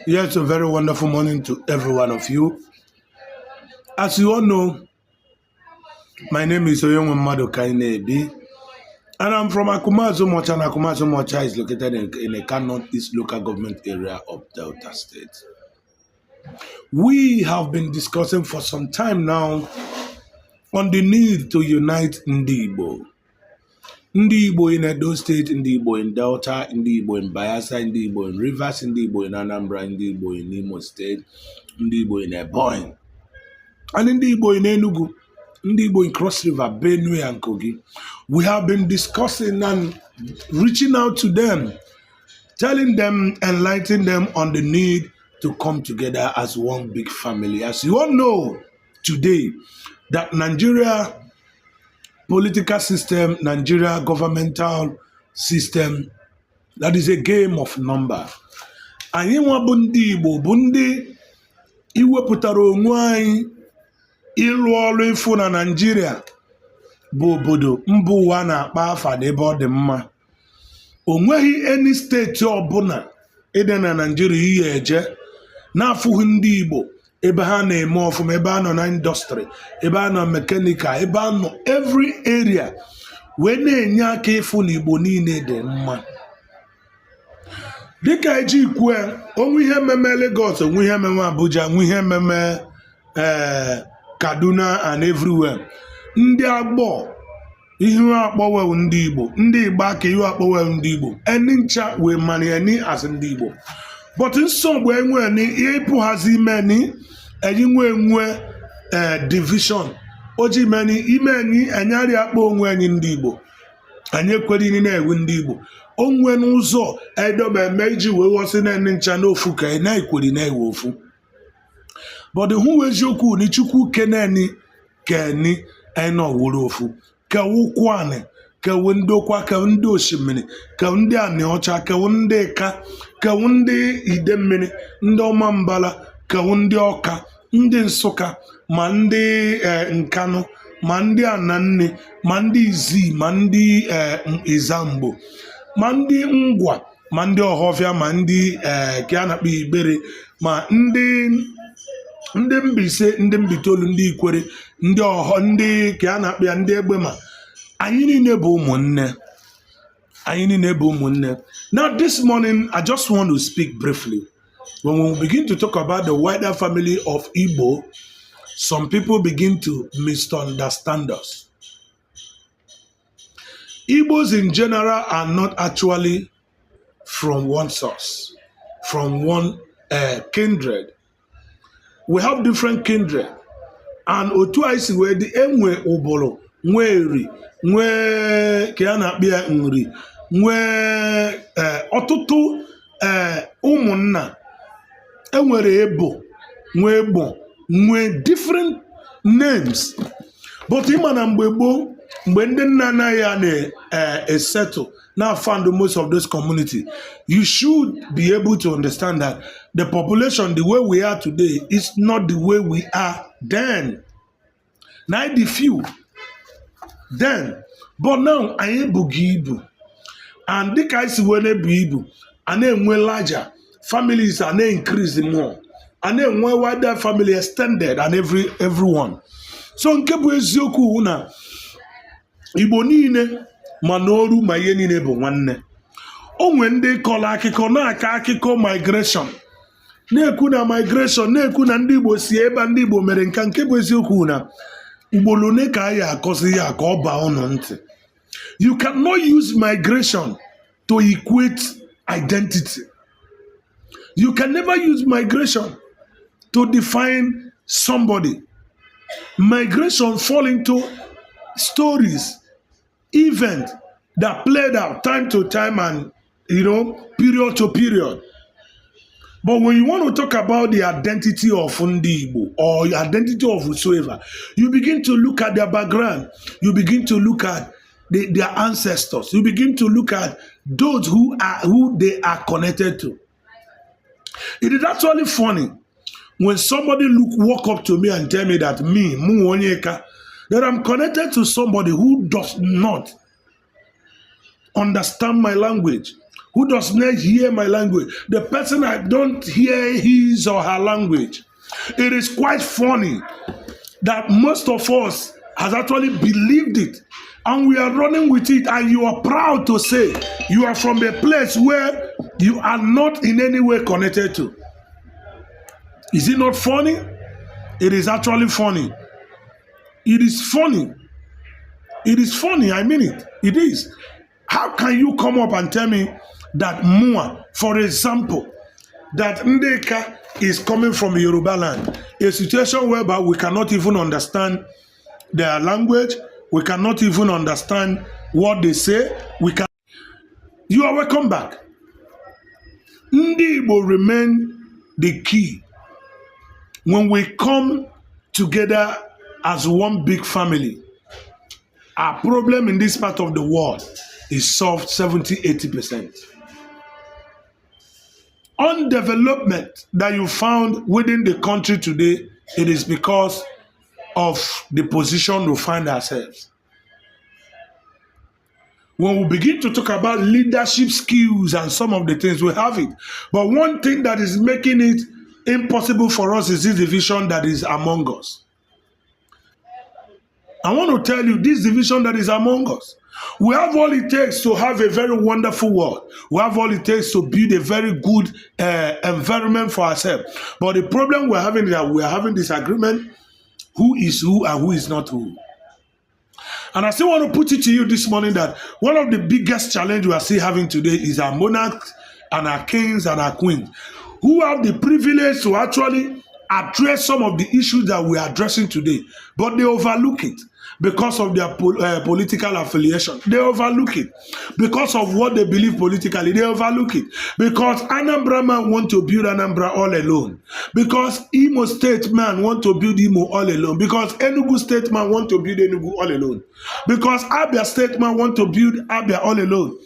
Yes, a very wonderful morning to every one of you. As you all know, my name is Oyonwe Madokaine, and I'm from Akumazo Mocha, and Akumazo Mocha is located in the North East local government area of Delta State. We have been discussing for some time now on the need to unite NDI IGBO. NDI IGBO in Edo State, NDI IGBO in Delta, NDI IGBO in Bayelsa, NDI IGBO in Rivers, NDI IGBO in Anambra, NDI IGBO in Imo State, NDI IGBO in Ebonyi. And NDI IGBO in Enugu, NDI IGBO in Cross River, Benue and Kogi. We have been discussing and reaching out to them, telling them, enlightening them on the need to come together as one big family. As you all know today, that Nigeria political system, Nigeria governmental system, that is a game of number. Anyị nwa bụ ndị Igbo bụ ndị iwepụtara onwe anyị ịlụ ọrụ ịfụ na Nigeria bụ obodo mba ụwa na-akpa afa n'ebe ọ dị mma. O nweghị any steeti ọbụla ịdị na Nigeria ihe eje na-afụghị ndị Igbo ebe ha na-eme ọfụma, ebe a nọ na industry, ebe a nọ mechanical, ebe a nọ every area wee na-enye aka ịfụ na Igbo niile dị mma. Dịka eji ikwu onwe ihe meme Lagos, onwe ihe meme Abuja, onwe ihe meme Kaduna and everywhere. Ndị agbọ ihu akpọwe ndị Igbo, ndị Igbo aka ihu akpọwe ndị Igbo, eni ncha wee mani eni as ndị Igbo. But nsogbu enwe ni ịpụghazi ime ni enyi nwe division oji meni ime ni enyari akpọ onwe enyi ndị Igbo. Anyị ekweri ni na-ewu ndị Igbo. Onwe n'ụzọ edobe eme iji wee wosi na eni ncha n'ofu ka na-ekweri na-ewe ofu. But hụ eziokwu ni Chukwu keneni keni eno wuru ofu. Ka wụkwanị, ka ndokwa, ka ndị osimiri, ka ndị anị ọcha, ka ndị ka, ka ndị ide mmiri, ndị ọma mbala, ka ndị ọka, ndị Nsụka, ma ndị Nkanụ, ma ndị Ananne, ma ndị Izii, ma ndị Izamgbo, ma ndị Ngwa, ma ndị Ọhọfịa, ma ndị ka a na-akpọ Igbere, ma ndị Mbaise, ndị Mbitolu, ndị Ikwere, ndị Ọhọ, ndị ka a na-akpọ ya ndị Egbema. Anyị niile bụ ụmụnne. Anyị niile bụ ụmụnne. Now this morning, I just want to speak briefly. When we begin to talk about the wider family of Igbo, some people begin to misunderstand us. Igbos in general are not actually from one source, from one kindred. We have different kindred. And otu anyị si wee dị enwe ụbụrụ, nwe eri, nwe ka a na-akpịa nri, nwe ọtụtụ ụmụnna, enwere ebo, nwe egbo, nwe different names. But ịma na mgbe gboo, mgbe ndị nna anaghị a na-esettle now found most of those community, you should be able to understand that the population, the way we are today, is not the way we are then. Now the few then, but now I am bugibu, and the guys who na bugibu, and then when larger families are now increasing more, and then when wider family extended and everyone. So nkebu eziokwu una Igbo niile ma n'oru ma ihe niile bụ nwanne. Onwe ndị kọrọ akụkọ na-aka akụkọ migration, na-ekwu na migration, na-ekwu na ndị Igbo si ebe ndị Igbo mere nke bụ eziokwu na Igbolone ka anyị akọzi ya ka ọ baa ọnụ ntị. You cannot use migration to equate identity. You can never use migration to define somebody. Migration fall into stories, events that played out time to time and, period to period. But when you want to talk about the identity of Ndi Igbo or the identity of whosoever, you begin to look at their background. You begin to look at their ancestors. You begin to look at those who they are connected to. It is actually funny when somebody walk up to me and tell me that that I'm connected to somebody who does not understand my language, who does not hear my language, the person I don't hear his or her language. It is quite funny that most of us has actually believed it, and we are running with it, and you are proud to say you are from a place where you are not in any way connected to. Is it not funny? It is actually funny. It is funny. It is funny, I mean it. It is. How can you come up and tell me that Mua, for example, that Ndeka is coming from Yoruba land, a situation whereby we cannot even understand their language, we cannot even understand what they say. You are welcome back. NDI will remain the key when we come together as one big family. Our problem in this part of the world is solved 70-80%. Undevelopment that you found within the country today, it is because of the position we find ourselves. When we begin to talk about leadership skills and some of the things, we have it. But one thing that is making it impossible for us is this division that is among us. I want to tell you, this division that is among us, we have all it takes to have a very wonderful world. We have all it takes to build a very good environment for ourselves. But the problem we're having is that we're having disagreement, who is who and who is not who. And I still want to put it to you this morning that one of the biggest challenges we are still having today is our monarchs and our kings and our queens, who have the privilege to actually address some of the issues that we are addressing today, but they overlook it because of their political affiliation. They overlook it because of what they believe politically. They overlook it because Anambra man want to build Anambra all alone, because Imo State man want to build Imo all alone, because Enugu State man want to build Enugu all alone, because Abia State man want to build Abia all alone,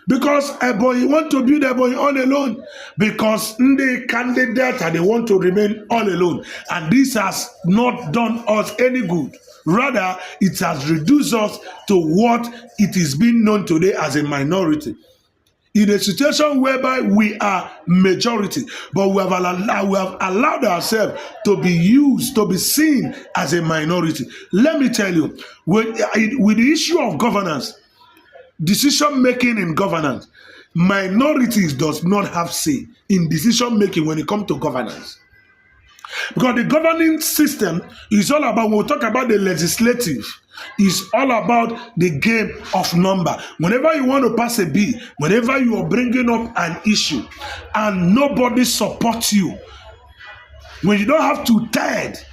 because Ebonyi want to build Ebonyi all alone, because the candidate and they want to remain all alone. And this has not done us any good. Rather, it has reduced us to what it is being known today as a minority. In a situation whereby we are majority, but we have allowed ourselves to be used, to be seen as a minority. Let me tell you, with the issue of governance, decision-making in governance, minorities does not have say in decision-making when it comes to governance. Because the governing system is all about, when we talk about the legislative, is all about the game of number. Whenever you want to pass a bill, whenever you are bringing up an issue and nobody supports you, when you don't have 2/3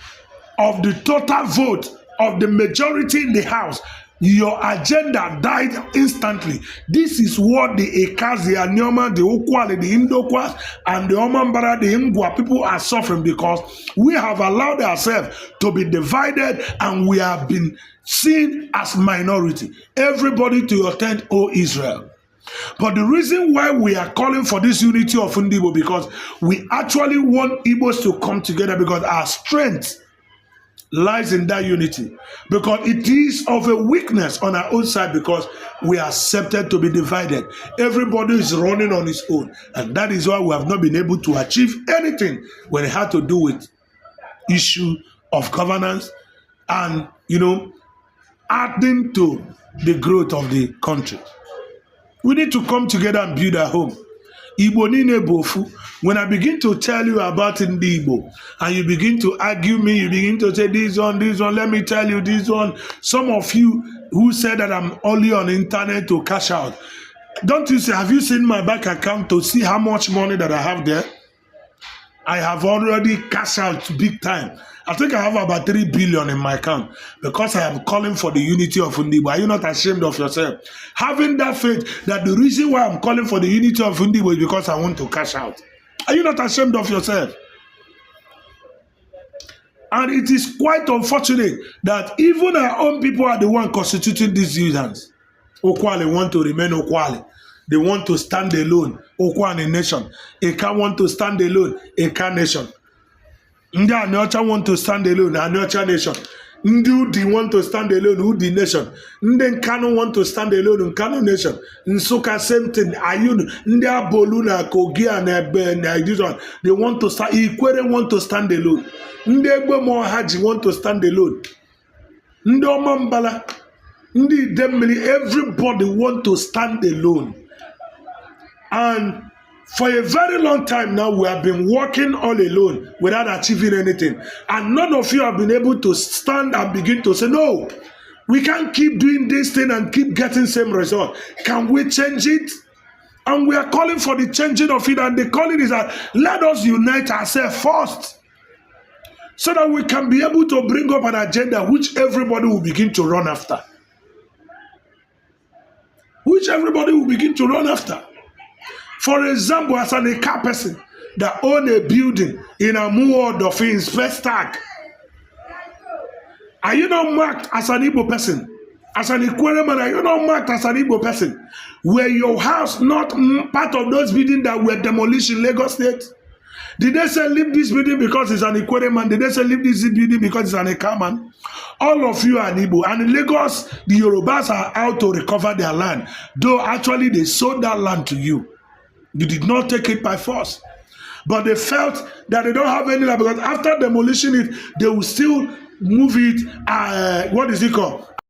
of the total vote of the majority in the House, your agenda died instantly. This is what the Ekas, the Anyoma, the Okwale, the Indokwas, and the Omambara, the Ngwa people are suffering because we have allowed ourselves to be divided and we have been seen as minority. Everybody to your tent, O Israel. But the reason why we are calling for this unity of Ndibo, because we actually want Igbos to come together, because our strength lies in that unity, because it is of a weakness on our own side, because we are accepted to be divided. Everybody is running on his own, and that is why we have not been able to achieve anything when it had to do with issue of governance and, adding to the growth of the country. We need to come together and build a home. Igbo nine bofu. When I begin to tell you about NDI IGBO, and you begin to argue me, you begin to say this one, let me tell you this one. Some of you who said that I'm only on the internet to cash out, don't you say, have you seen my bank account to see how much money that I have there? I have already cashed out big time. I think I have about 3 billion in my account because I am calling for the unity of Ndibo. Are you not ashamed of yourself? Having that faith that the reason why I'm calling for the unity of Ndibo is because I want to cash out. Are you not ashamed of yourself? And it is quite unfortunate that even our own people are the one constituting these users. Okwale want to remain Okwale. They want to stand alone. Okwane nation. Eka want to stand alone. Eka nation. Ndị Aniocha want to stand alone. Aniocha nation. Ndị Udi want to stand alone, Udi nation. Ndị Nkanu want to stand alone, Nkanu nation. Nsukka same thing, Ayunu. Ndị Abolu na Kogi and this one, they want to stand. Ikwere want to stand alone. Ndị Egbe Mohaji want to stand alone. Ndị Omambala, Ndị Idemmili, everybody want to stand alone. And for a very long time now, we have been working all alone without achieving anything. And none of you have been able to stand and begin to say, no, we can't keep doing this thing and keep getting same result. Can we change it? And we are calling for the changing of it. And the calling is that let us unite ourselves first, so that we can be able to bring up an agenda which everybody will begin to run after. Which everybody will begin to run after. For example, as an Eka person that own a building in a ward of his first tag, are you not marked as an Igbo person? As an Ikwere man, are you not marked as an Igbo person? Were your house not part of those buildings that were demolished in Lagos State? Did they say leave this building because it's an Ikwere man? Did they say leave this building because it's an Eka man? All of you are Igbo. And in Lagos, the Yorubas are out to recover their land. Though actually they sold that land to you. You did not take it by force. But they felt that they don't have any land because after demolishing it, they will still move it, what is it called?